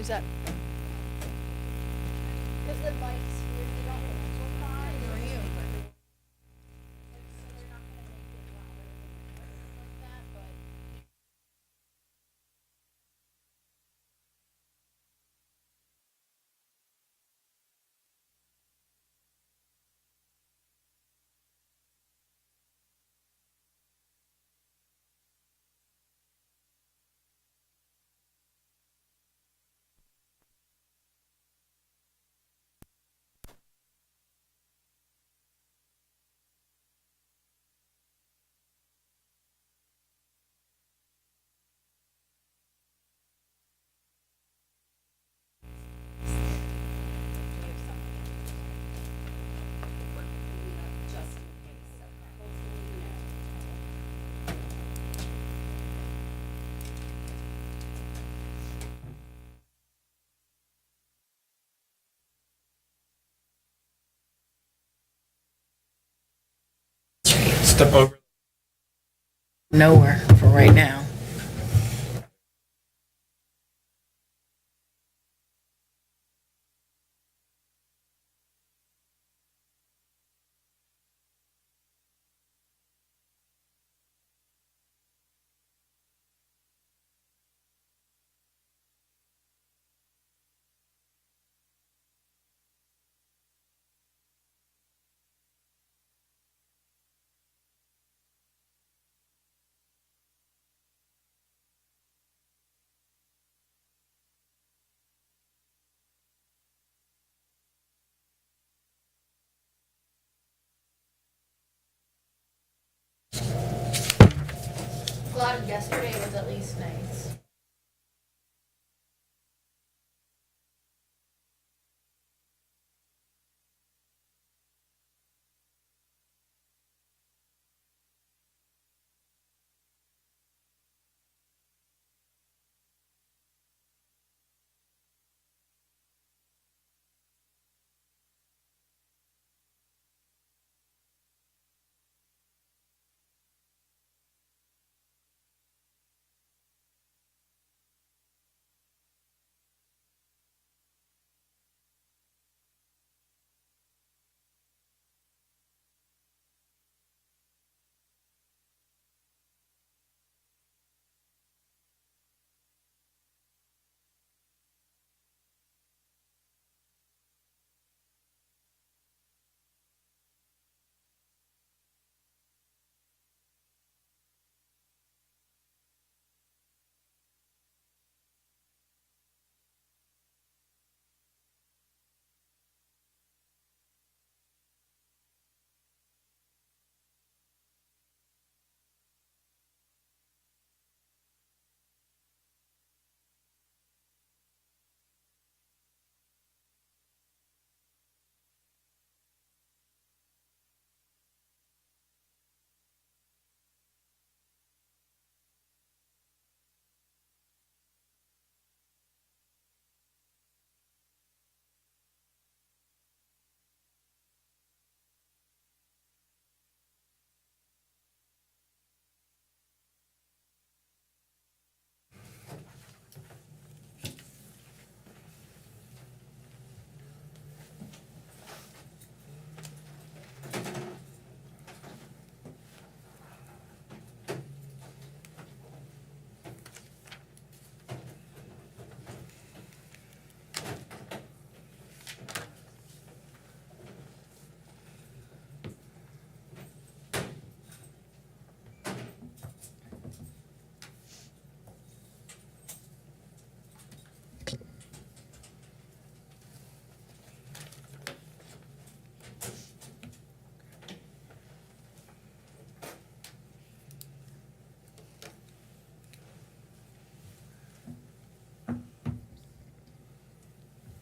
Who's that? Because the mics here, they don't amplify. Or you. So they're not going to make it louder like that, but. Step over. Nowhere for right now. Glad yesterday was at least nice.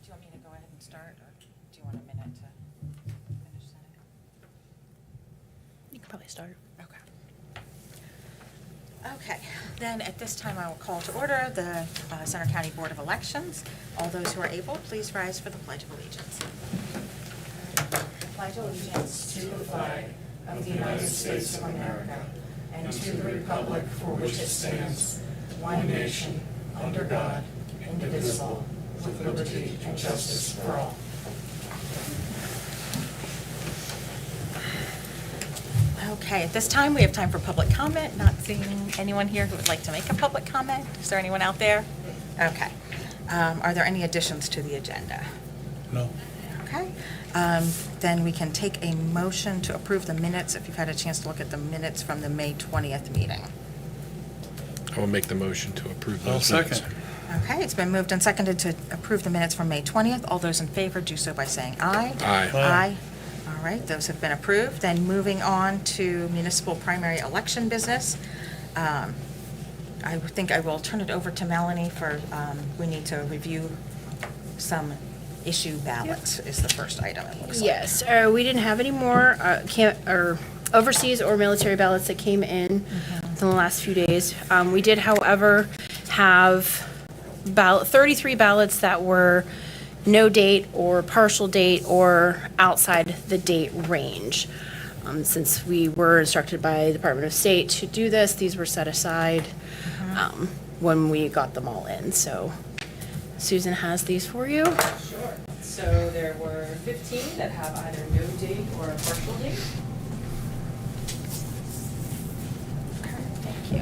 Do you want me to go ahead and start, or do you want a minute to finish that? You can probably start. Okay. Okay, then at this time, I will call to order the Center County Board of Elections. All those who are able, please rise for the Pledge of Allegiance. Pledge allegiance to the flag of the United States of America and to the republic for which it stands, one nation, under God, indivisible, with liberty and justice for all. Okay, at this time, we have time for public comment. Not seeing anyone here who would like to make a public comment. Is there anyone out there? Okay. Are there any additions to the agenda? No. Okay. Then we can take a motion to approve the minutes, if you've had a chance to look at the minutes from the May 20th meeting. I will make the motion to approve I'll those minutes. second. Okay, it's been moved and seconded to approve the minutes from May 20th. All those in favor do so by saying aye. Aye. Aye. All right, those have been approved. Then moving on to municipal primary election business. I think I will turn it over to Melanie for, we need to review some issue ballots is the first item, it looks like. Yes, we didn't have any more or overseas or military ballots that came in the last few days. We did, however, have 33 ballots that were no date or partial date or outside the date range. Since we were instructed by the Department of State to do this, these were set aside when we got them all in. So Susan has these for you. Sure. So there were 15 that have either no date or a partial date. Thank you.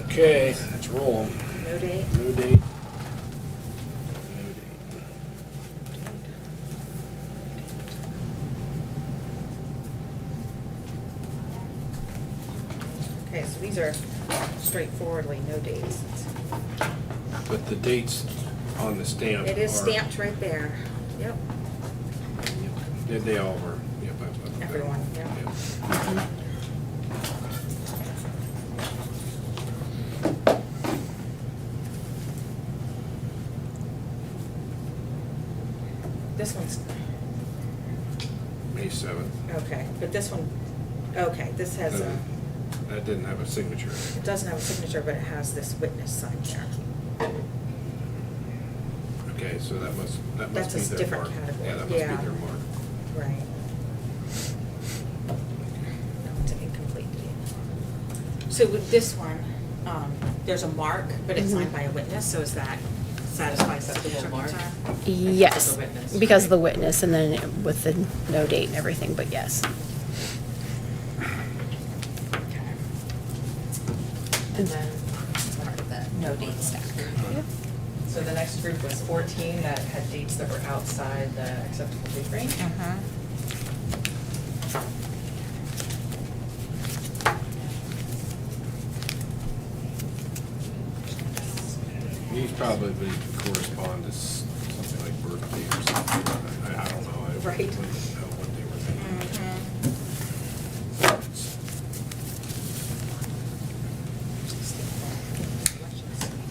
Okay, let's roll 'em. No date? No date. Okay, so these are straightforwardly no dates. But the dates on the stamp It is are- stamped right there. Yep, They all were. Yep, everyone, yeah. Yep. This one's, May 7th. okay, but this one, okay, this has a, That didn't have a signature. it doesn't have a signature, but it has this witness sign there. Okay, so that must be That's a their different mark. category. Yeah, that must Yeah. be their mark. Right. No, it's an incomplete deed. So with this one, there's a mark, but it's signed by a witness, so is that satisfies that Acceptable mark? Yes, the witness. because of the witness and then with the no date and everything, but yes. And then, Part of the no date stack. so the next group was 14 that had dates that were outside the acceptable date range. These probably correspond to something like birthday or something. I don't know. I Right. wouldn't know what they were thinking.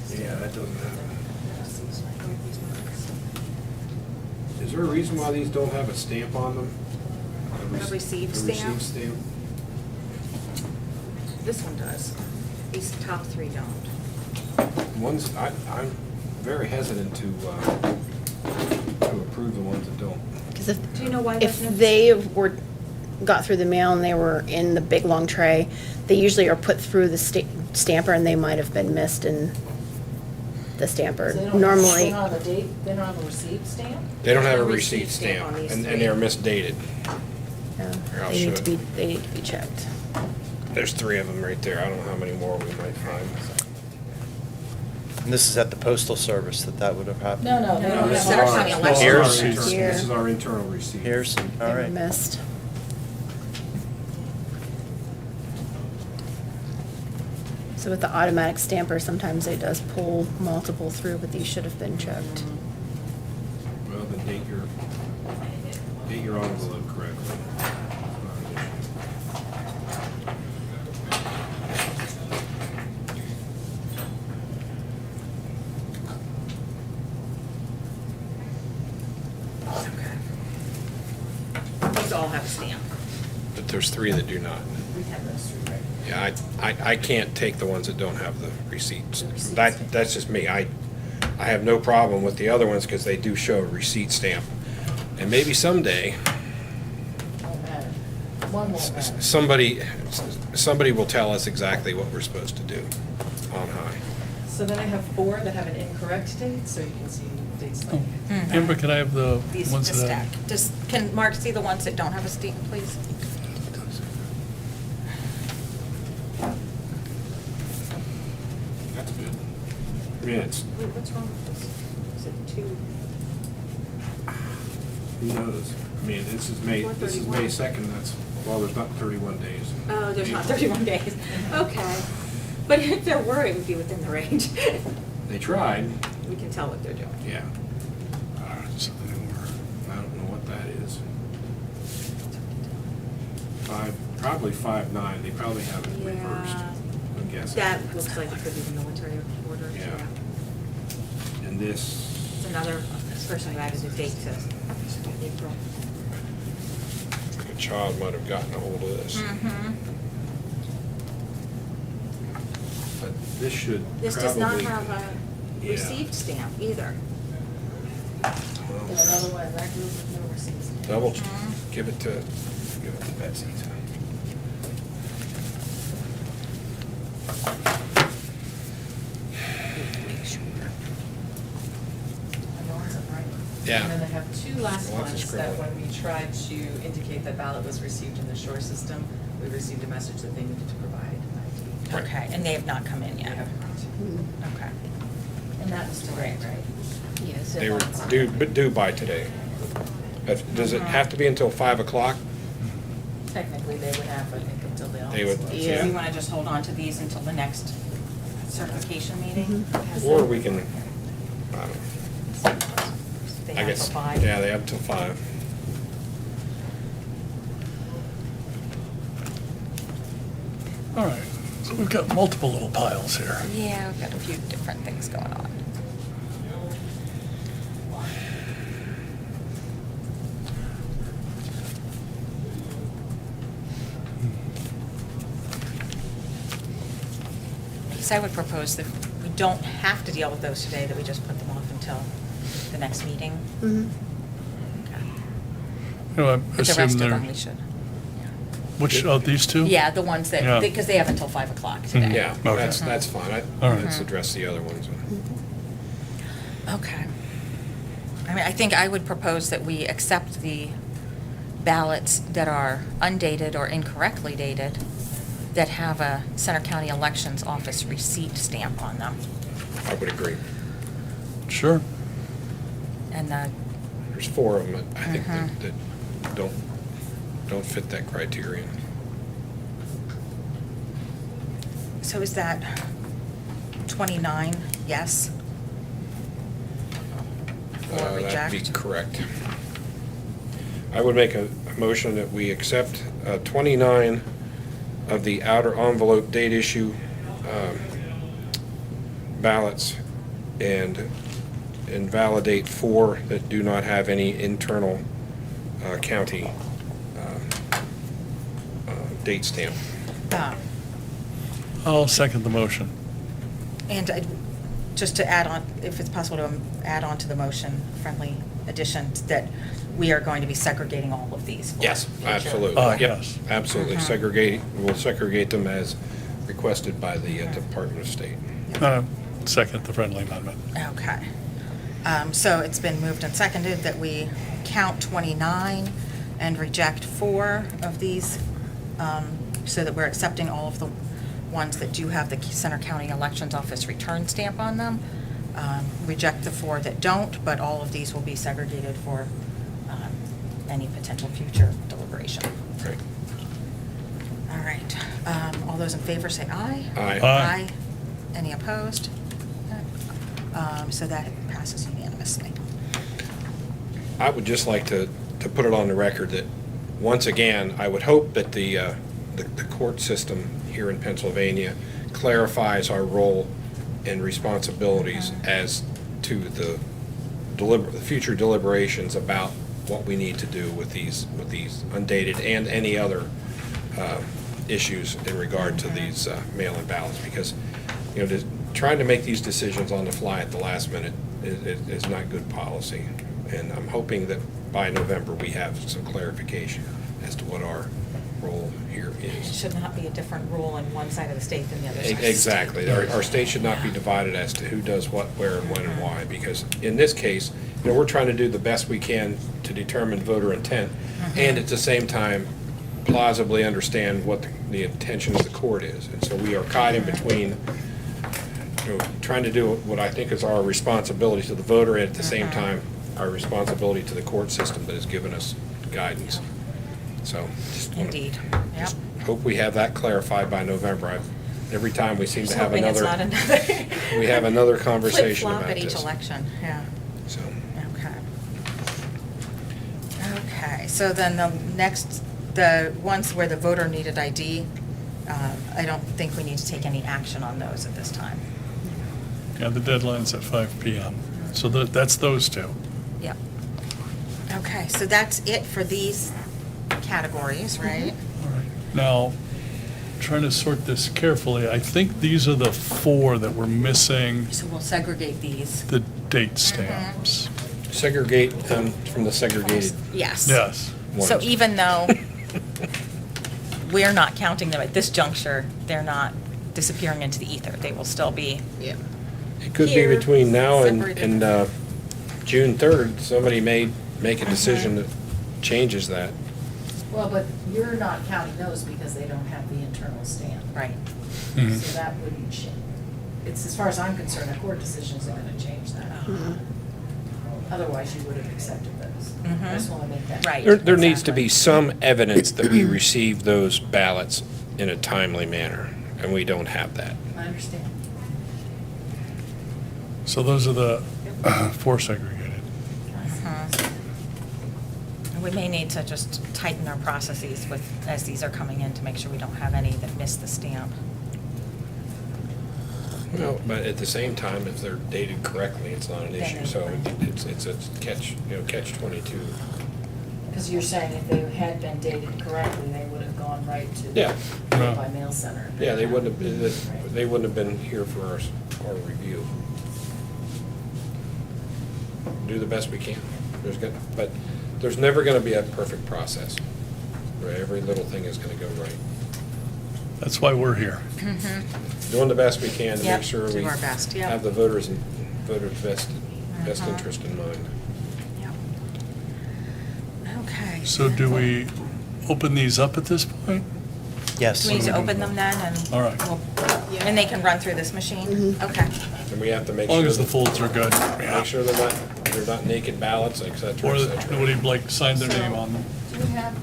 Yeah, that doesn't have. Is there a reason why these don't have a stamp on them? A received stamp? Received stamp? This one does. These top three don't. Ones, I'm very hesitant to approve the ones that don't. Because if, Do you know why if there's no- they got through the mail and they were in the big long tray, they usually are put through the stamper and they might have been missed in the stamper. Normally, They don't have a date, they don't have a receipt stamp? They don't have a Receipt receipt stamp stamp, on these and three. they're misdated. yeah, Here, I'll they need show to be, it. they need to be checked. There's 3 of them right there. I don't know how many more we might find. And this is at the postal service that would have happened? No, they No, don't this is have. our county No, election. Here's- This is our internal receipt. Here's, They all were right. missed. So with the automatic stamper, sometimes it does pull multiple through, but these should have been checked. Well, then date your envelope correctly. Okay. These all have a stamp. But there's 3 that do not. We have those three, right? Yeah, I can't take the ones that don't have the receipts. That's just me. I have no problem with the other ones because they do show a receipt stamp. And maybe someday, Don't matter. One won't matter. somebody will tell us exactly what we're supposed to do on high. So then I have 4 that have an incorrect date, so you can see dates like. Amber, can I have the These ones to that stack. Just, can Mark see the ones that don't have a steam, please? That's good. I mean, it's, Wait, what's wrong with this? Is it 2? who knows? I mean, this is May 2nd, that's, well, there's not 31 days. Oh, there's not 31 days. Okay. But if there were, it would be within the range. They tried, We can tell what they're doing. yeah. I don't know what that is. Probably 5/9, they probably have it reversed, Yeah. I'm guessing. That looks like it could be the military order. Yeah. And this, It's another person who added a date to April. a child might have gotten a hold of this. Mm-hmm. But this should This does not probably- have a Yeah. received stamp either. Well, And another one, that group with no receipts. Double, Mhm. give it to Betsy. And the ones that right. Yeah. And then I have 2 last Lots of ones that scribbling. when we tried to indicate that ballot was received in the Shore system, we received a message that they needed to provide an ID. Right. Okay, and they have not come in They yet? have not. Okay. And that was correct, right? Yes. They were due by today. Does it have to be until 5 o'clock? Technically, they would have, I think, until they all. They would, So yeah. we want to just hold on to these until the next certification meeting? Or we can, I don't know. They I have guess, till 5? yeah, they have till 5. All right, so we've got multiple little piles here. Yeah, we've got a few different things going on. Because I would propose that we don't have to deal with those today, that we just put them off until the next meeting. Mhm. Okay. You know, I But the assume rest of they're, them we should. which, of these two? Yeah, the ones Yeah. that, because they have until 5 o'clock today. Yeah, Okay. that's fine. All right. Let's address the other ones. Okay. I mean, I think I would propose that we accept the ballots that are undated or incorrectly dated that have a Center County Elections Office receipt stamp on them. I would agree. Sure. And the, There's 4 of them, that I think, Mhm. that don't fit that criterion. so is that 29, yes? Or That'd reject? be correct. I would make a motion that we accept 29 of the outer envelope date issue ballots and invalidate 4 that do not have any internal county date stamp. I'll second the motion. And just to add on, if it's possible to add on to the motion, friendly addition, that we are going to be segregating all of these. for Yes, future. absolutely. Ah, Yep, yes. Absolutely. Mhm. We'll segregate them as requested by the Department of State. Second the friendly amendment. Okay. So it's been moved and seconded that we count 29 and reject 4 of these, so that we're accepting all of the ones that do have the Center County Elections Office return stamp on them. Reject the 4 that don't, but all of these will be segregated for any potential future deliberation. Great. All right. All those in favor say aye. Aye. Aye. Any opposed? So that passes unanimously. I would just like to put it on the record that, once again, I would hope that the court system here in Pennsylvania clarifies our role and responsibilities as to the future deliberations about what we need to do with these undated and any other issues in regard to these mail-in ballots, because, you know, trying to make these decisions on the fly at the last minute is not good policy. And I'm hoping that by November, we have some clarification as to what our role here It is. should not be a different rule in one side of the state than the other side of the state. Exactly. Our state should not be divided as to who does what, where, and when, and why, because in this case, we're trying to do the best we can to determine voter intent, and at the same time plausibly understand what the intention of the court is. And so we are caught in between, trying to do what I think is our responsibility to the voter, and at the same time, our responsibility to the court system that has given us guidance. So, just Indeed, yep. hope we have that clarified by November. Every time we seem to Just have hoping it's another, not another. we have another conversation Flip-flop about at each this. election, yeah. So, Okay. Okay, so then the ones where the voter needed ID, I don't think we need to take any action on those at this time. Yeah, the deadline's at 5 PM. So that's those two. Yep. Okay, so that's it for these categories, right? All right. Now, trying to sort this carefully, I think these are the 4 that we're missing So we'll segregate these. the date stamps. segregate from the segregated Yes. Yes. ones. So even though we're not counting them at this juncture, they're not disappearing into the ether. They will still be, Yeah. It could be here, between now separated. and June 3rd, somebody may make a decision that changes that. Well, but you're not counting those because they don't have the internal stamp. right. Mhm. So that wouldn't change. It's, as far as I'm concerned, a court decision isn't gonna change that. Otherwise, you would have accepted those. I just wanna make that. Right. There needs to Exactly. be some evidence that we received those ballots in a timely manner, and we don't have that. I understand. So those are the 4 segregated. And we may need to just tighten our processes with, as these are coming in, to make sure we don't have any that miss the stamp. No, but at the same time, if they're dated correctly, it's not an Then issue. they- So it's a catch 22. Because you're saying if they had been dated correctly, they would have gone right to the Yeah. Yeah. by mail center. Yeah, they wouldn't have been here for our review. Do the best we can. But there's never gonna be a perfect process, where every little thing is gonna go right. That's why we're here. Doing the best we can to Yep, make sure do we our best, yep. have the voters' best interest in mind. Yep. Okay. So do we open these up at this point? Yes. Do we need to open them then and? All right. we'll- And they can run through this machine? Okay. And we have to make As long sure as the that, folds are good. Yeah. make sure they're not naked ballots, et cetera, Or et that cetera. nobody like signed their name on them. Do we have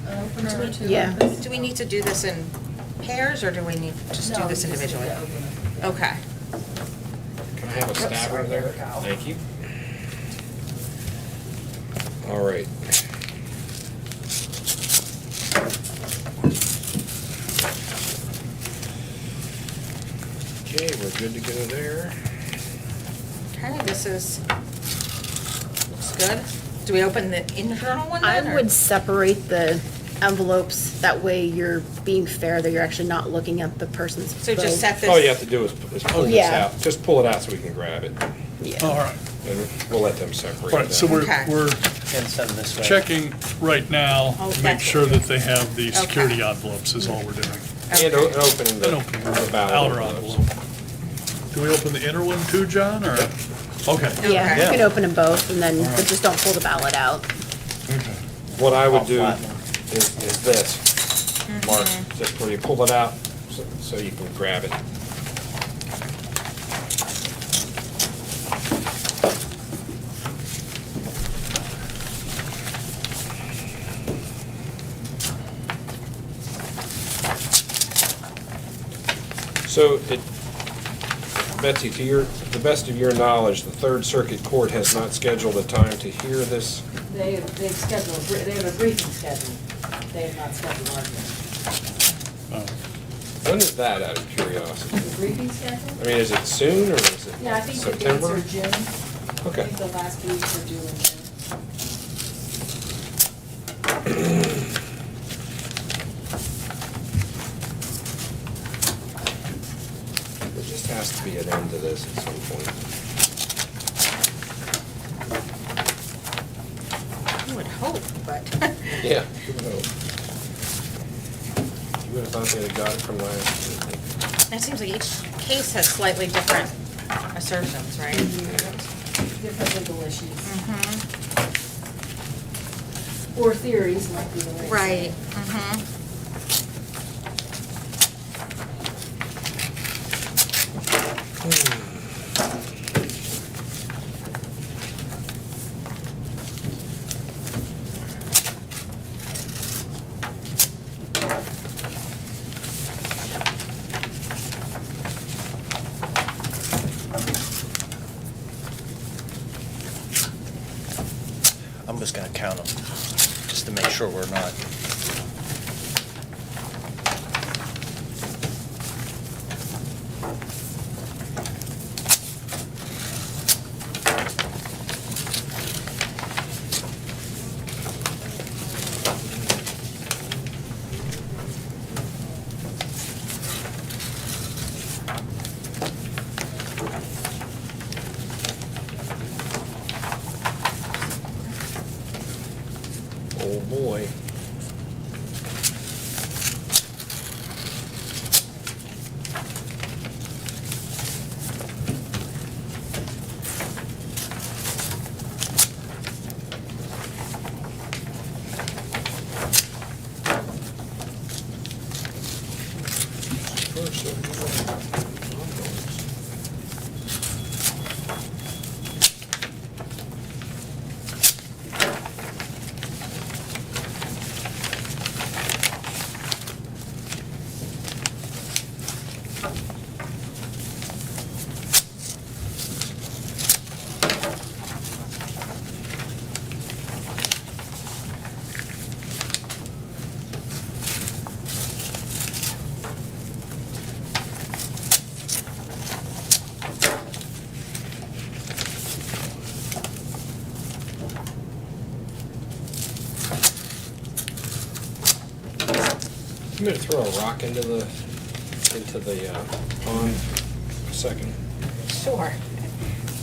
an opener or two? Yeah. Do we need to do this in pairs, or do we need to just do No, this we just need to individually? open it. Okay. Can I have a Oops, stabber sorry, there? there we go. Thank you. All right. Okay, we're good to go there. Okay, this is, looks good. Do we open the internal one I then, or? would separate the envelopes, that way you're being fair, that you're actually not looking at the person's So just vote. set this. All you have to do is pull this Yeah. out. Just pull it out so we can grab it, Yeah. All right. and we'll let them separate All it right, so out. Okay. we're And send this way. checking right now Oh, to make that's sure what that it they have the Okay. security envelopes is all we're doing. And opening the And opening the ballot outer envelopes. envelope. Do we open the inner one too, John, or? Okay. Yeah, Okay. you can open them both, and then, but just don't pull the ballot out. Okay. What I would I'll do flatten them. is this, Mark, just where you pull it out so you can grab it. So Betsy, to the best of your knowledge, the Third Circuit Court has not scheduled a time to hear this. They've scheduled, they have a briefing scheduled. They have not scheduled argument. Oh. When is that, out of curiosity? The briefing schedule? I mean, is it soon, or is it Yeah, I think the dates September? are June. I Okay. think the last weeks are due in June. There just has to be an end to this at some point. I would hope, but. Yeah. who knows? would have thought they'd have got it from last year. It seems like each case has slightly different assertions, right? Different legal issues. Mhm. Or theories might be the way to say Right, it. mhm. I'm just gonna count them, just to make sure we're not. Oh, boy. I'm gonna throw a rock into the pond a second. Sure.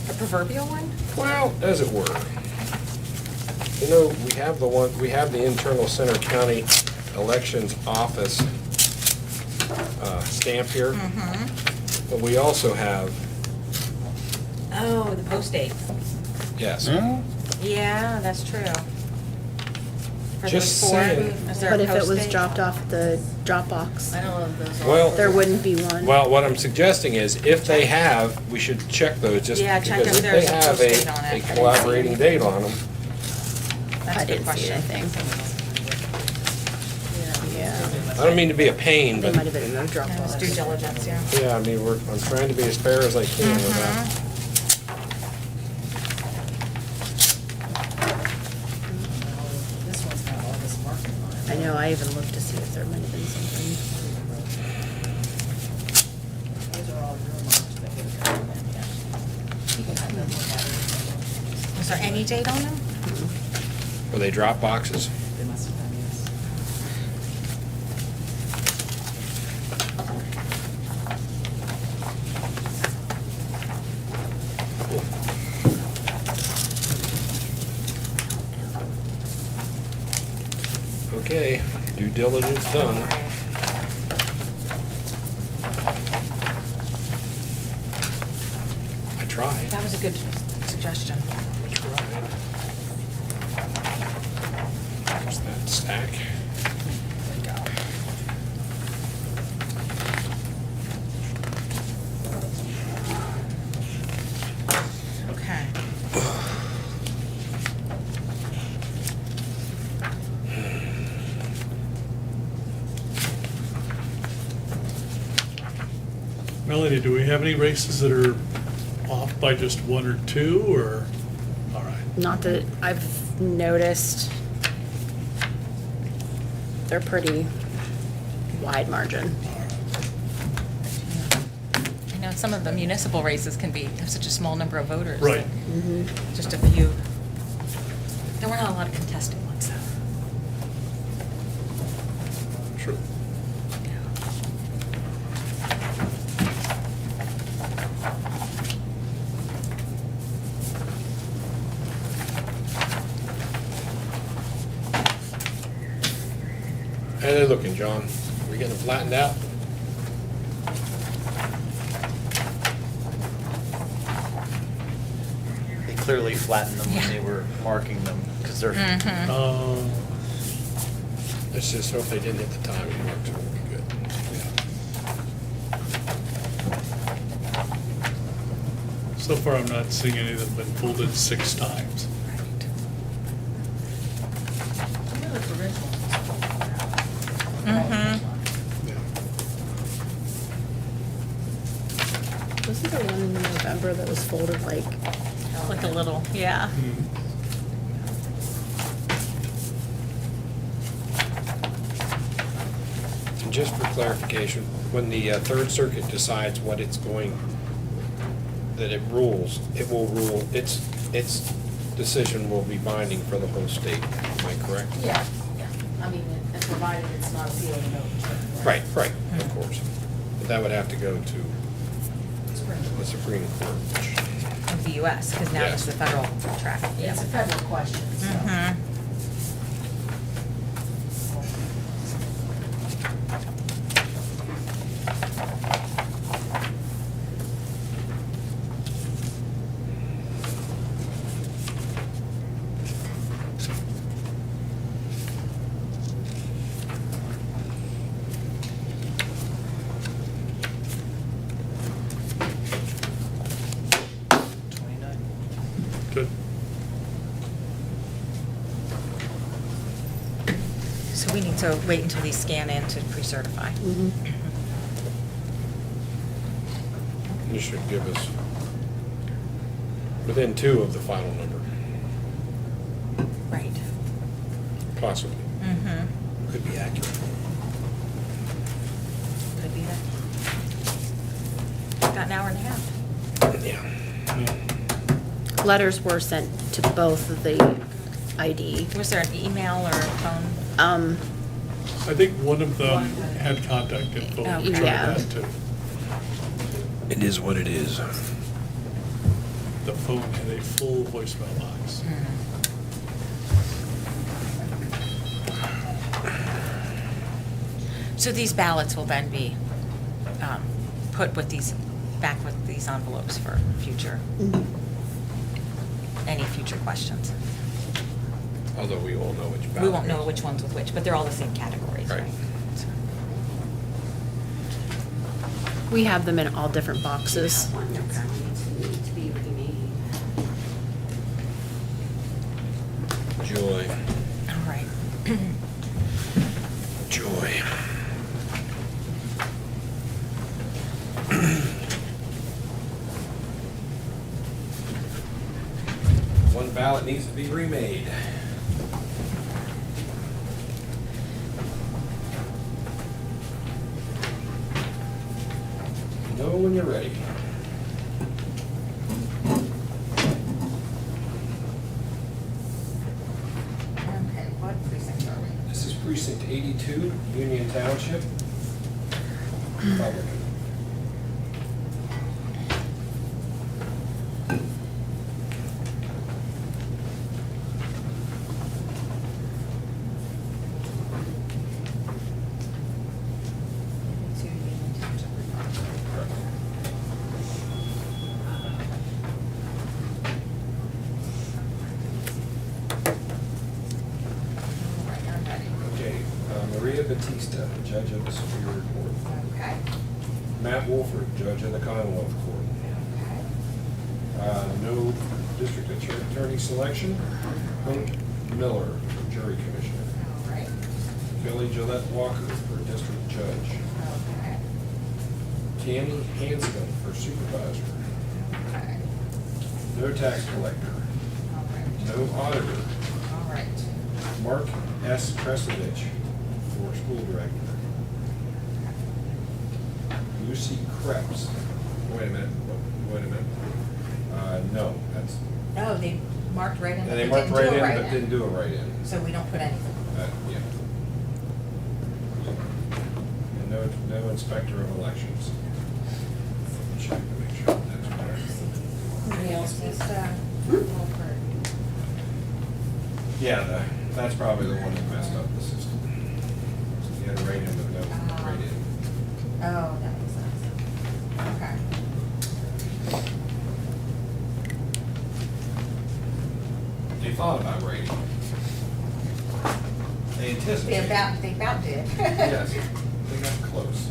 A proverbial one? Well, as it were. You know, we have the internal Center County Elections Office stamp here, Mm-hmm. but we also have, Oh, the post date. yes. Yeah, that's true. For Just those four, saying. is there But a if it post was date? dropped off at the drop box, I don't know if those are. Well- there wouldn't be one. Well, what I'm suggesting is if they have, we should check those just Yeah, check because if if there's they a have post date on it. I a didn't see collaborating any. date on them, That's I a good didn't see question. anything. Yeah, I don't mean to be a pain, they but, might have been in the drop Yeah, it's box. due diligence, yeah. yeah, I mean, I'm trying to be as fair as I can with that. Mhm. This one's got all this marking on it. I know, I even looked to see if there might have been something. Those are all your marks that would come in, yeah. You can have them look at it. Is there any date on them? Were they drop boxes? They must have done, yes. Okay, due diligence done. I tried. That was a good suggestion. There's that stack. Okay. Melanie, do we have any races that are off by just one or two, or, all right? Not that I've noticed. They're pretty wide margin. I know some of the municipal races can be, have such a small number of voters. Right. that Just a few. There were not a lot of contested ones, though. True. How they looking, John? We getting them flattened out? They clearly flattened them when they were marking them, because they're, Let's just hope they didn't hit the timing marks, it would be good. So far, I'm not seeing any that have been folded 6 times. Some of the original ones. Mhm. Wasn't there one in November that was folded like, Like a little, yeah. And just for clarification, when the Third Circuit decides what it's going, that it rules, it will rule, its decision will be binding for the whole state. Am I correct? Yeah, yeah. I mean, and provided it's not appealed and overturned. Right, of course. But that would have to go to the Supreme Court, which, Of the US, because now it's Yes. the federal track. It's a federal question, so. Mhm. Good. So we need to wait until these scan in to pre-certify. you should give us within 2 of the final number, Right. possibly. Mm-hmm. Could be accurate. Could be that. Got an hour and a half. Yeah. letters were sent to both of the ID. Was there an email or a phone? I think one of them had contact info. Okay. Tried Yeah. that too. It is what it is. The phone had a full voicemail box. So these ballots will then be put with these, back with these envelopes for future, any future questions. Although we all know which ballot. We won't know goes. which one's with which, but they're all the same categories, Right. right? So- We have them in all different boxes. One that's going to need to be remade. Joy, All right. joy. One ballot needs to be remade. Know when you're ready. Okay, what precinct are we? This is precinct 82, Union Township. Republican. To Union Township Republican. All right, I'm ready. Okay, Maria Batista, Judge of the Superior Court. Okay. Matt Wolford, Judge of the Commonwealth Court. No District Attorney selection. Hank Miller, Jury Commissioner. All right. Kelly Gillette Walker for District Judge. Okay. Tammy Hanscom for Supervisor. Okay. No Tax Collector. All right. No Auditor. All right. Mark S. Kresovich for School Director. Lucy Krebs. Wait a minute. No, that's, Oh, they marked right in. and they but marked didn't do right a in, but write-in. didn't do a write-in. So we don't put anything. Yeah. And no Inspector of Elections. Check to make sure that's correct. Anybody else? Yeah, that's probably the one that messed up the system. You had to write in with no, write in. Oh, that makes sense. Okay. They thought about writing. They anticipated. They about did. Yes, they got close.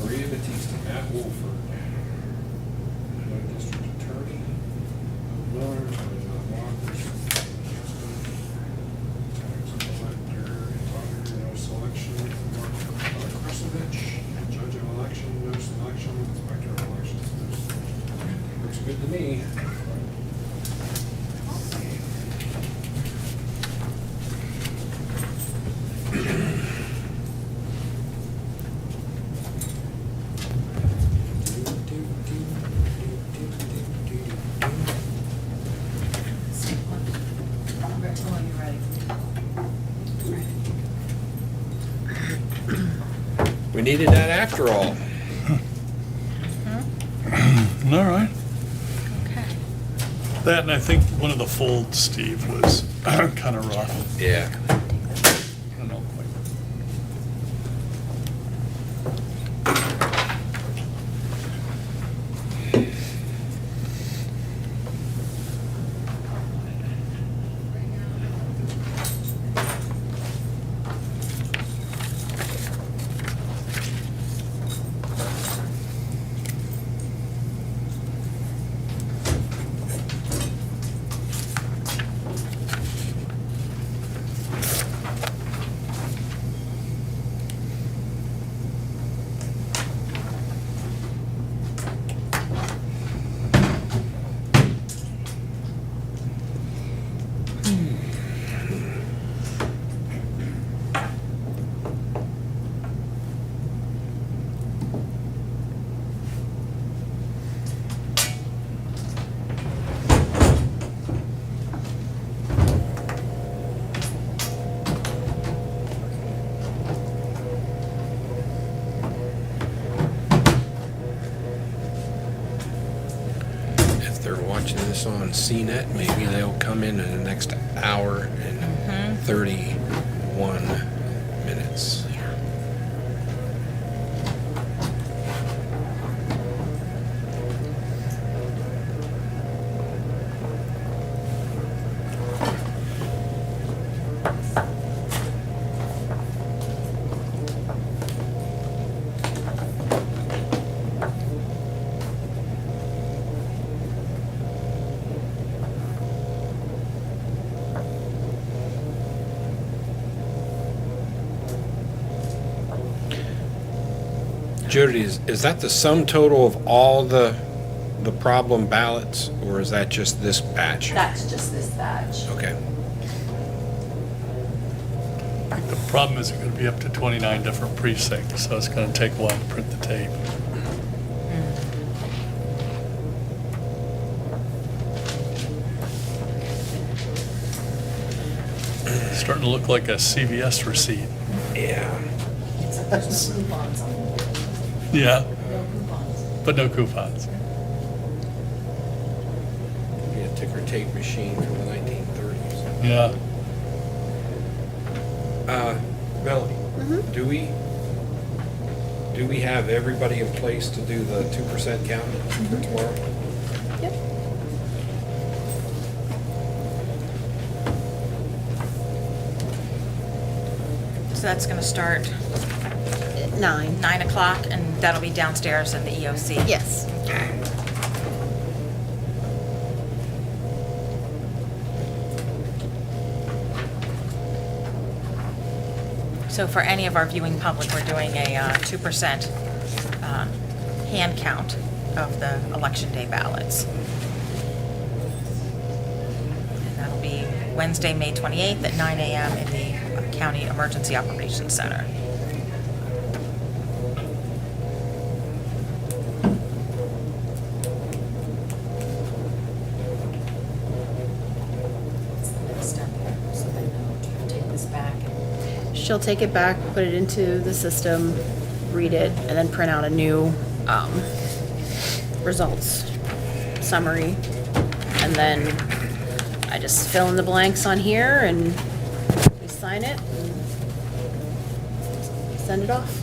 Maria Batista, Matt Wolford, District Attorney, Miller, Walker, Tax Collector, Auditor, no selection, Mark Krusovich, Judge of Election, no selection, Inspector of Elections, no selection. Looks good to me. Rachel, when you're ready. We needed that after all. All right. Okay. That, and I think one of the folds, Steve, was kind of rough. Yeah. I don't know. If they're watching this on CNET, maybe they'll come in the next hour and 31 minutes. Jody, is that the sum total of all the problem ballots, or is that just this batch? That's just this batch. Okay. I think the problem is it's going to be up to 29 different precincts, so it's going to take a while to print the tape. It's starting to look like a CVS receipt. Yeah. Except there's no coupons on it. Yeah, No coupons. but no coupons. Be a ticker tape machine from the 1930s. Yeah. Melanie, do we have everybody in place to do the 2% count for tomorrow? Yep. So that's going to start At 9. 9 o'clock, and that'll be downstairs in the EOC? Yes. Okay. So for any of our viewing public, we're doing a 2% hand count of the Election Day ballots. And that'll be Wednesday, May 28th at 9 a.m. in the County Emergency Operations Center. she'll take it back, put it into the system, read it, and then print out a new, results summary. And then I just fill in the blanks on here and we sign it and send it off.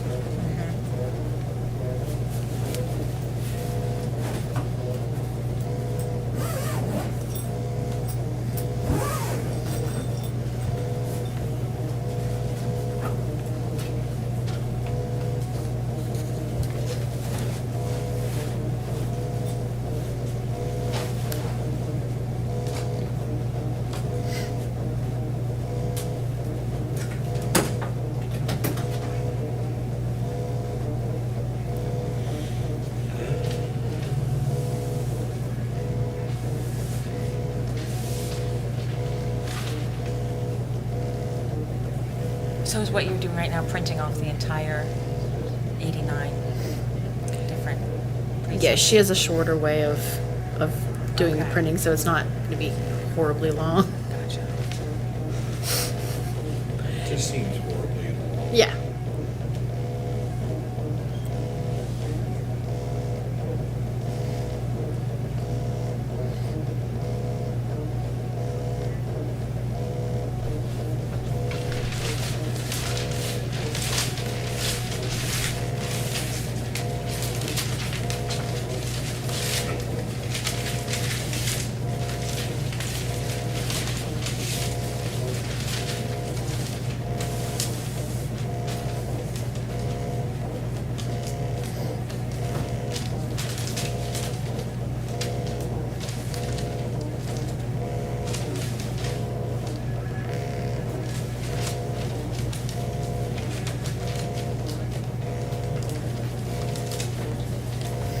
So is what you're doing right now printing off the entire 89 different precincts? Yeah, she has a shorter way of doing the Okay. printing, so it's not gonna be horribly long. Gotcha. Just seems horribly. Yeah.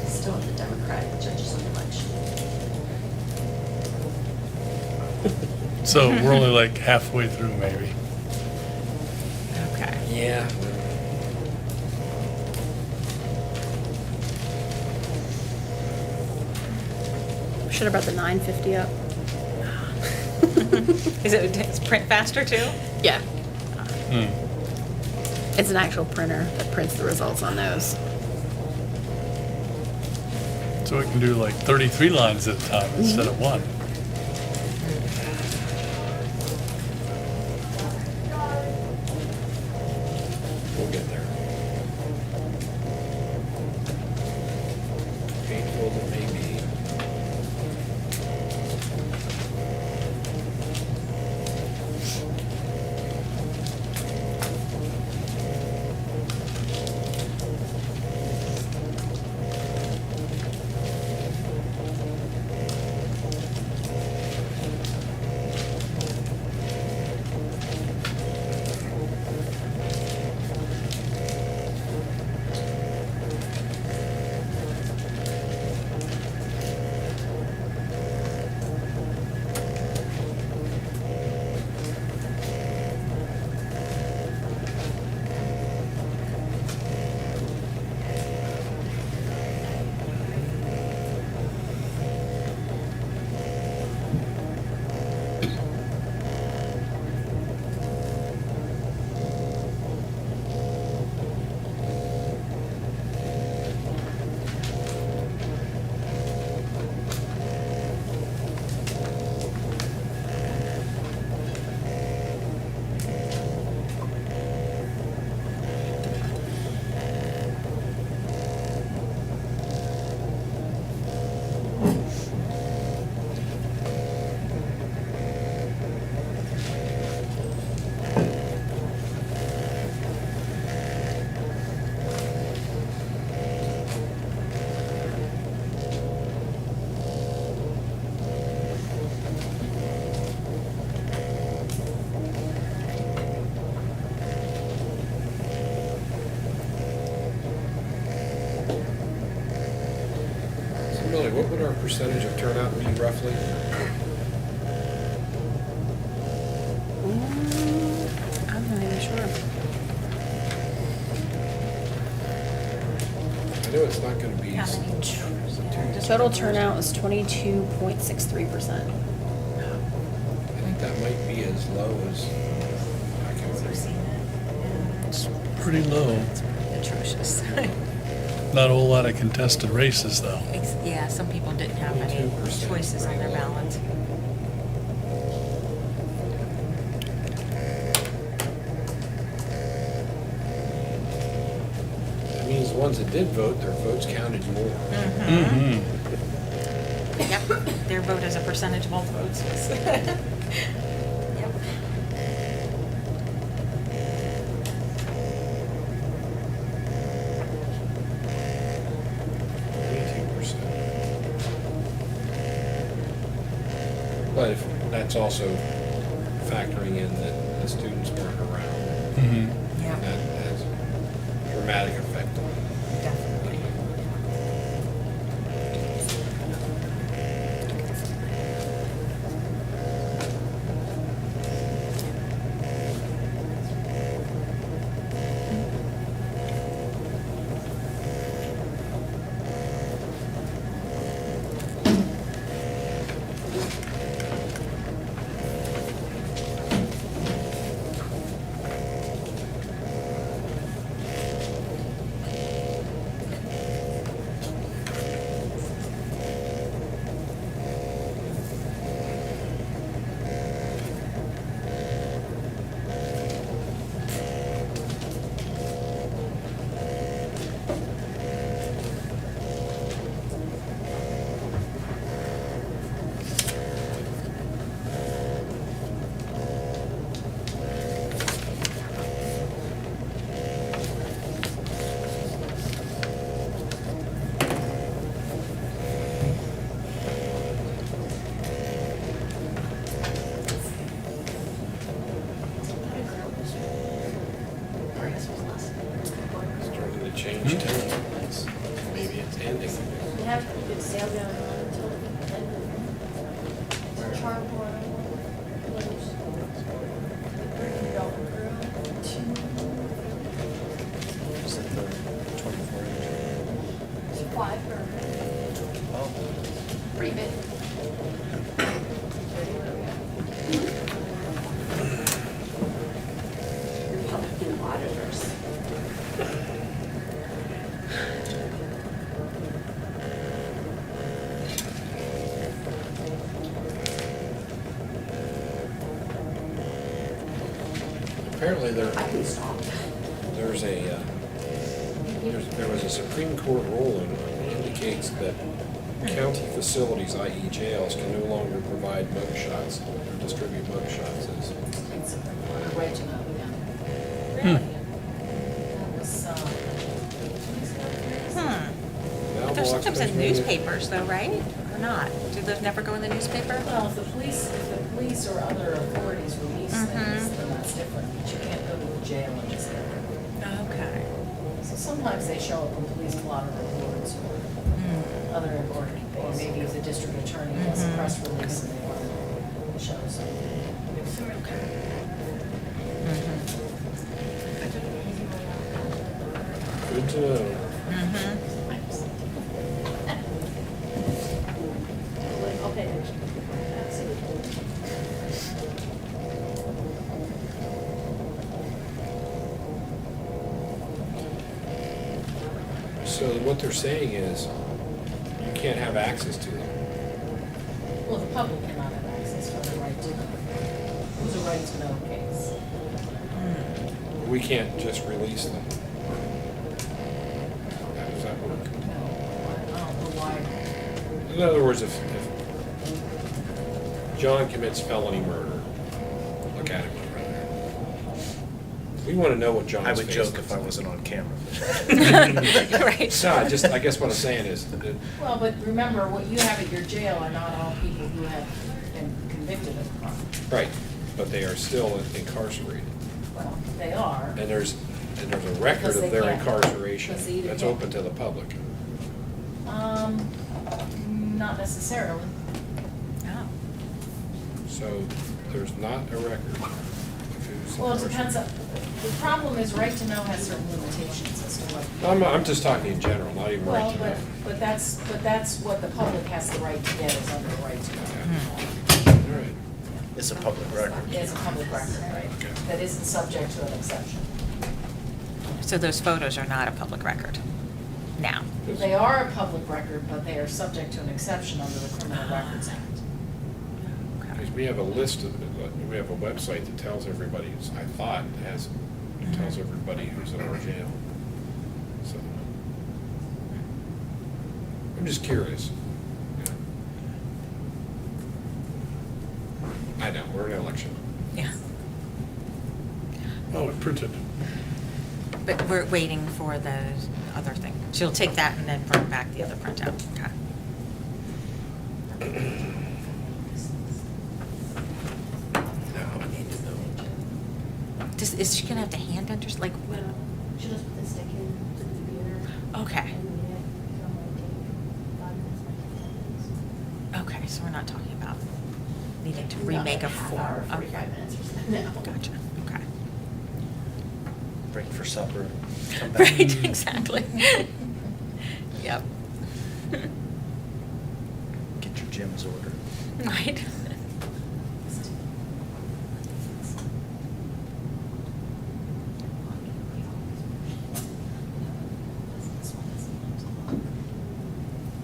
Still the Democratic judges on election. So we're only like halfway through, maybe. Okay. Yeah. Should have brought the 950 up. Is print faster too? Yeah. Hmm. It's an actual printer that prints the results on those. So we can do like 33 lines at a time instead of one. We'll get there. Painful as it may be. So Millie, what would our percentage of turnout be roughly? I'm not even sure. I know it's not gonna be. How many? Total turnout is 22.63%. I think that might be as low as. I can Have you seen it? Pretty low. Atrocious. Not a whole lot of contested races, though. Yeah, some people didn't have any 22%. choices on their ballots. That means the ones that did vote, their votes counted more. Mm-hmm. Yep, their vote as a percentage of all votes was. Yep. But if, that's also factoring in that the students weren't around. Mm-hmm. Yeah. That has a dramatic effect on it. Definitely. It's starting to change too. Maybe it's ending. We have to keep it sail down until the end of Charboy. Is it the 24 inch? Five or Oh, pretty big. Republican auditors. Apparently there, I can stop. there's a, there was a Supreme Court ruling that indicates that county facilities, i.e. jails, can no longer provide mugshots or distribute mugshots. It's a right to know, yeah. Really? That was, Hmm. Now They're sometimes in Express made it- newspapers though, right? Or not? Do those never go in the newspaper? well, if the police or other authorities release things, Mhm. then that's different, but you can't go to the jail and just get it. Okay. So sometimes they show up in police blotter reports or other, or maybe if the district attorney has a Mhm. press release and they want to show something. Good to know. Mm-hmm. Okay. So what they're saying is, you can't have access to them. Well, the public cannot have access to the right to know. It was a right to know case. We can't just release them. How does that work? I don't know why. In other words, if John commits felony murder, look at him right there. We want to know what John's I would face joke looks if I like. wasn't on camera. Right. No, I guess what I'm saying is, that Well, but remember, what you have at your jail are not all people who have been convicted of crime. right, but they are still incarcerated. Well, they are. And there's a record Because of they their can't. incarceration Because they either that's can't. open to the public. Not necessarily. Oh. So there's not a record of who's Well, it incarcerated. depends on, the problem is right to know has certain limitations as to what. I'm just talking in general, not even right Well, to know. but that's what the public has the right to get is under the right to All know. right. It's a public record. It's a public record, right? Okay. That isn't subject to an exception. So those photos are not a public record now? They are a public record, but they are subject to an exception under the Criminal Records Act. Because we have a list of, we have a website that tells everybody, I thought, tells everybody who's in our jail. So, I'm just curious. Yeah. I know, we're in an election. Yeah. Oh, it printed. But we're waiting for the other thing. She'll take that and then bring back the other printout. Okay. Is she gonna have to hand enter, like, No, she'll just put the stick in to the computer. Okay. And read it. It'll only take 5 minutes, like 10 minutes. okay, so we're not talking about needing to Not remake like a half form? hour, Okay. 45 minutes or something, no. Gotcha, okay. Break for supper, come back. Right, exactly. Yep. Get your Jim's order. Right.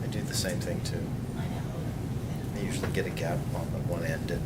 I do the same thing too. I usually get a gap on the one end and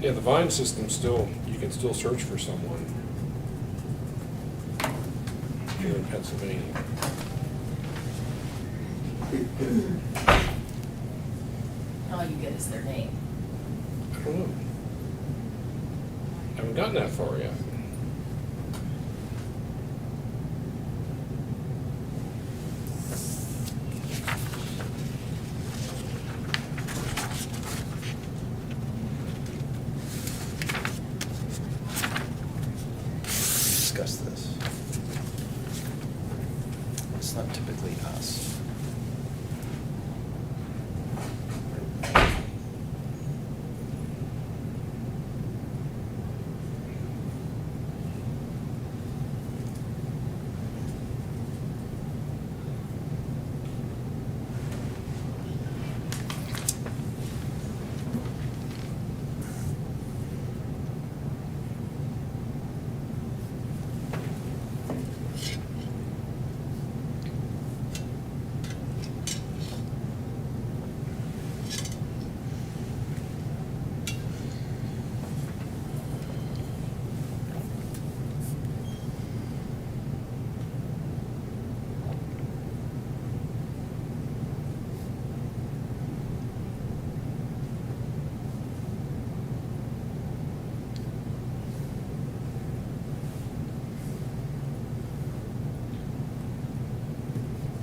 Yeah, the Vine system still, you can still search for someone here in Pennsylvania. All you get is their name. I don't know. Haven't gotten that far yet. discuss this. It's not typically us.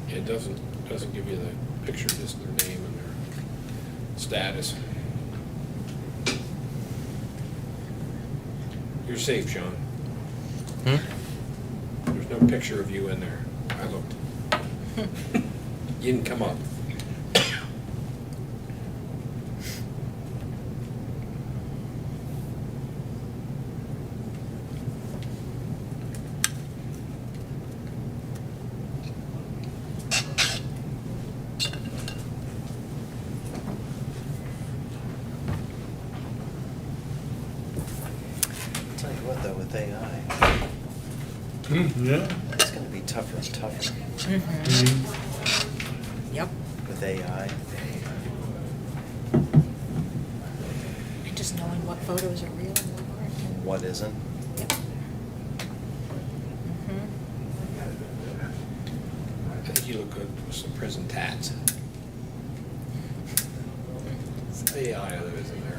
It doesn't give you the picture, just their name and their status. You're safe, John. There's no picture of you in there. I looked. You didn't come up. Tell you what though, with AI, Yeah. it's gonna be tougher and tougher Yep. with AI. And just knowing what photos are real and what aren't. and- What isn't? Yep. Mhm. I think you look good with some prison tats. AI that is in there.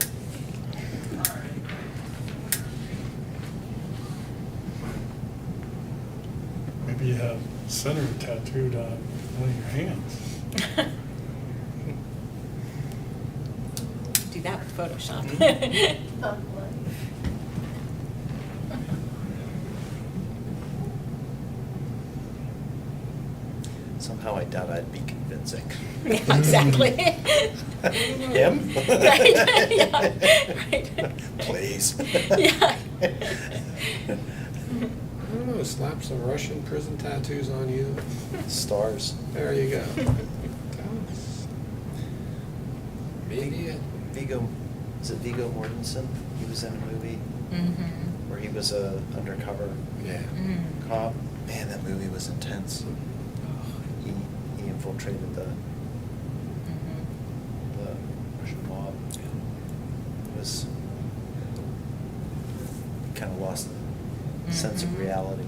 Maybe you have center tattooed on one of your hands. Do that with Photoshop. Somehow I doubt I'd be convincing. Yeah, exactly. Him? Right, yeah, right. Please. Yeah. I don't know, slap some Russian prison tattoos on you. Stars. There you go. Maybe it. Viggo, is it Viggo Mortensen? He was in a movie Mhm. where he was a undercover Yeah. Mm. cop. Man, that movie was intense. He infiltrated the Mhm. Russian mob. It was, kind of lost the sense of Mhm. reality.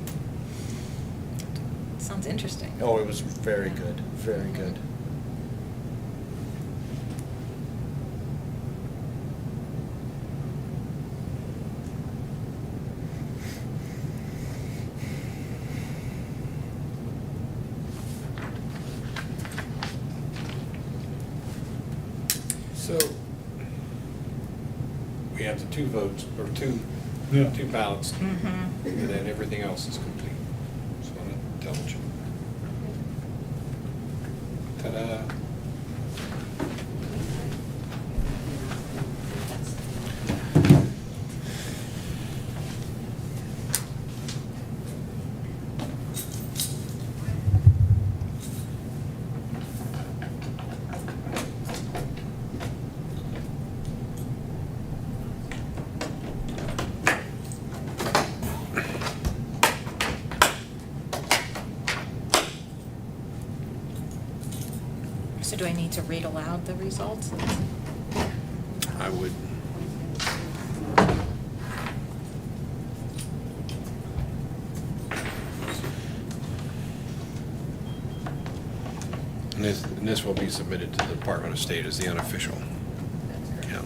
Sounds interesting. Oh, it was very good, very good. So, we have the two votes, or two Yeah. ballots, Mhm. and then everything else is complete. Just want to double check. Ta-da. So do I need to read aloud the results? I would. And this will be submitted to the Department of State as the unofficial. Yeah.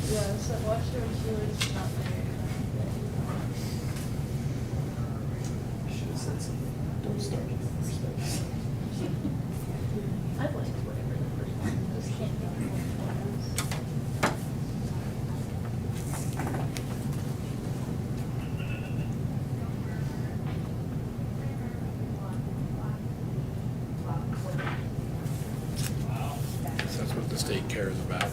Yeah, so watch her when she was not there. Should have said something. Don't start in the first place. I'd like whatever the first one, just can't go on photos. That's what the state cares about.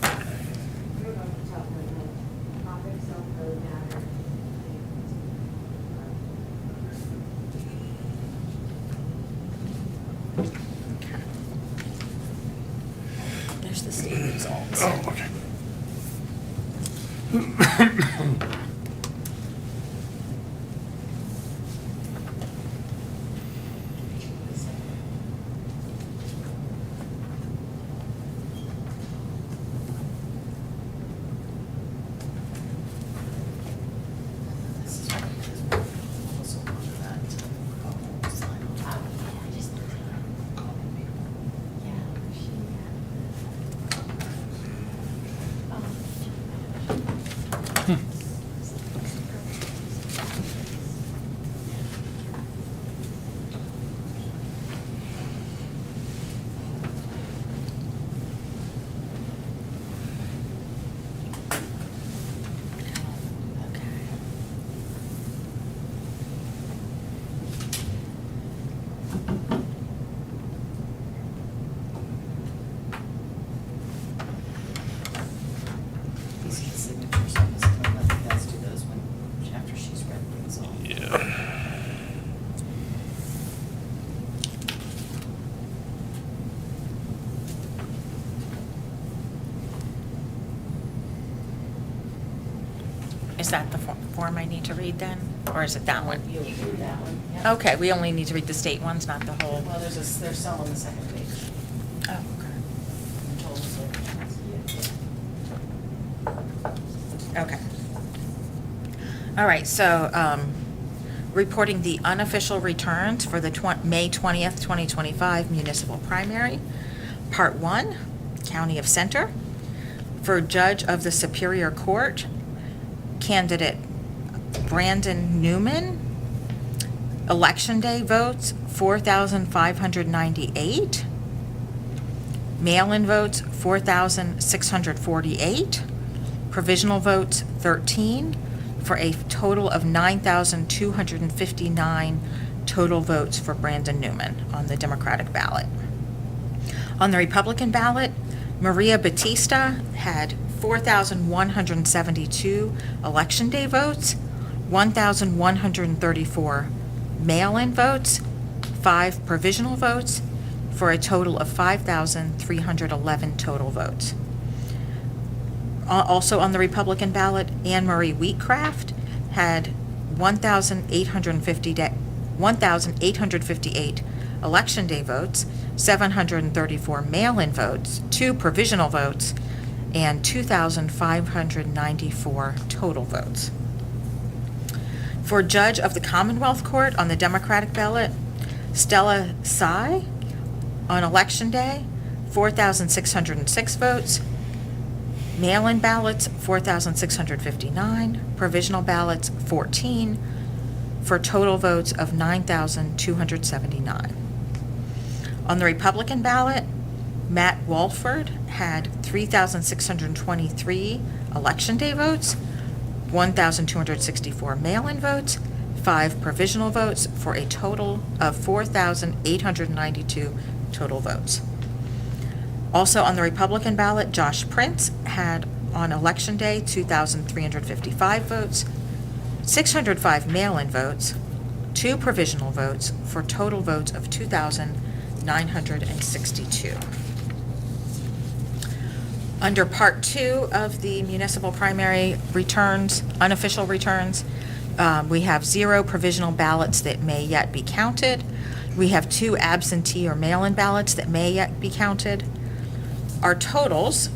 There's the state results. Oh, okay. This is also under that. Is that the form I need to read then? Or is it that one? You'll do that one, yeah. Okay, we only need to read the state ones, not the whole. Well, there's some on the second page. Oh, okay. in total, so- Okay. All right, so reporting the unofficial returns for the May 20th, 2025 municipal primary. Part 1, County of Center. For Judge of the Superior Court, candidate Brandon Newman. Election Day votes, 4,598. Mail-in votes, 4,648. Provisional votes, 13, for a total of 9,259 total votes for Brandon Newman on the Democratic ballot. On the Republican ballot, Maria Batista had 4,172 Election Day votes, 1,134 mail-in votes, 5 provisional votes, for a total of 5,311 total votes. Also on the Republican ballot, Anne Marie Wheatcraft had 1,858 Election Day votes, 734 mail-in votes, 2 provisional votes, and 2,594 total votes. For Judge of the Commonwealth Court on the Democratic ballot, Stella Tsai, on Election Day, 4,606 votes, mail-in ballots, 4,659, provisional ballots, 14, for total votes of 9,279. On the Republican ballot, Matt Walford had 3,623 Election Day votes, 1,264 mail-in votes, 5 provisional votes, for a total of 4,892 total votes. Also on the Republican ballot, Josh Prince had on Election Day 2,355 votes, 605 mail-in votes, 2 provisional votes, for total votes of 2,962. Under Part 2 of the municipal primary returns, unofficial returns, we have 0 provisional ballots that may yet be counted. We have 2 absentee or mail-in ballots that may yet be counted. Our totals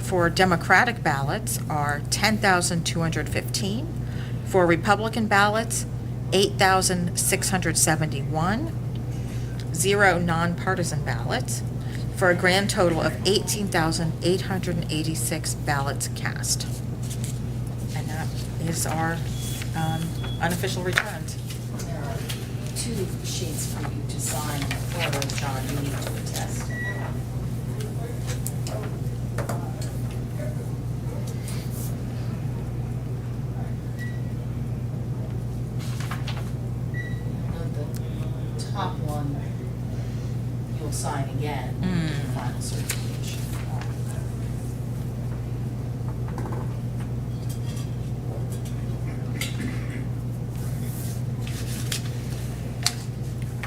for Democratic ballots are 10,215. For Republican ballots, 8,671. 0 nonpartisan ballots, for a grand total of 18,886 ballots cast. And that is our unofficial returns. There are 2 sheets for you to sign for those, John, you need to attest. The top one, you'll sign again, for final certification.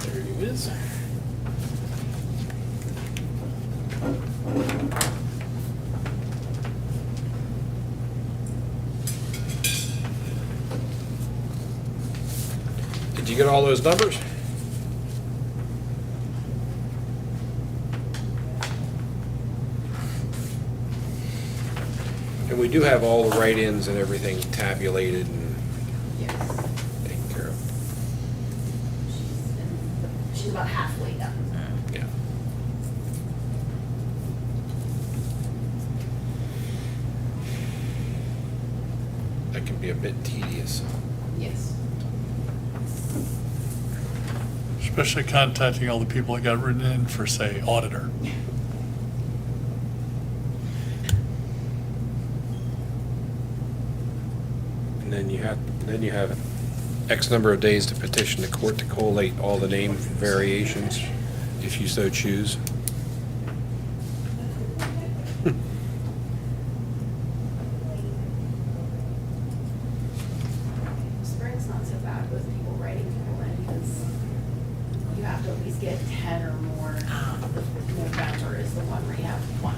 There he is. Did you get all those numbers? And we do have all the write-ins and everything tabulated and Yes. taken care of. She's about halfway done. Yeah. That can be a bit tedious. Yes. Especially contacting all the people that got written in for, say, auditor. And then you have X number of days to petition the court to collate all the name variations, if you so choose. Spring's not so bad with people writing people in because you have to at least get 10 or more. November is the one where you have one.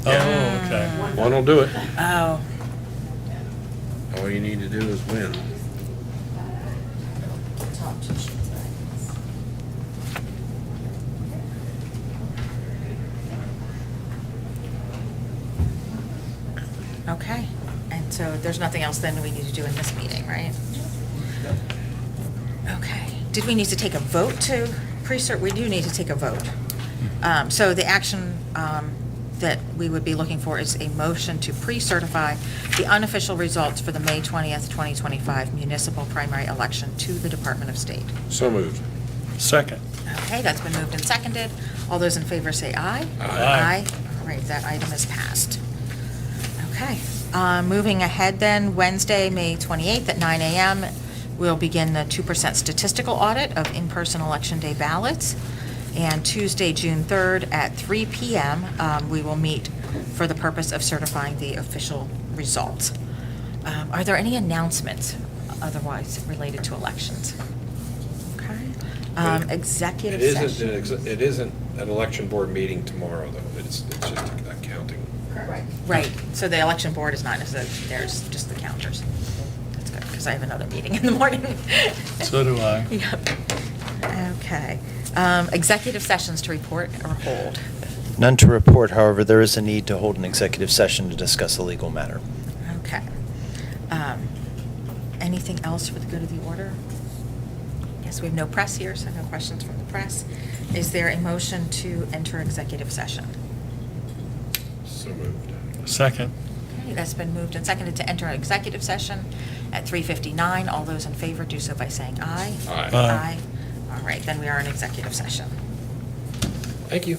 Oh, okay. One will do it. Oh, All you need to do is win. Top two sheets, right? Okay, and so there's nothing else then we need to do in this meeting, right? Okay, did we need to take a vote to pre-cert? We do need to take a vote. So the action that we would be looking for is a motion to pre-certify the unofficial results for the May 20th, 2025 municipal primary election to the Department of State. So moved. Second. Okay, that's been moved and seconded. All those in favor say aye. Aye. All right, that item is passed. Okay, moving ahead then, Wednesday, May 28th at 9 a.m., we'll begin the 2% statistical audit of in-person Election Day ballots. And Tuesday, June 3rd at 3 p.m., we will meet for the purpose of certifying the official results. Are there any announcements otherwise related to elections? Okay. Executive session. It isn't an election board meeting tomorrow, though. It's just a counting. Right. Right, so the election board is not necessarily, there's just the counters. That's good, because I have another meeting in the morning. So do I. Yep. Okay. Executive sessions to report or hold? None to report, however, there is a need to hold an executive session to discuss a legal matter. Okay. Anything else for the good of the order? Yes, we have no press here, so no questions from the press. Is there a motion to enter executive session? So moved. Second. Okay, that's been moved and seconded to enter an executive session at 3:59. All those in favor do so by saying aye. Aye. Aye. All right, then we are in executive session. Thank you.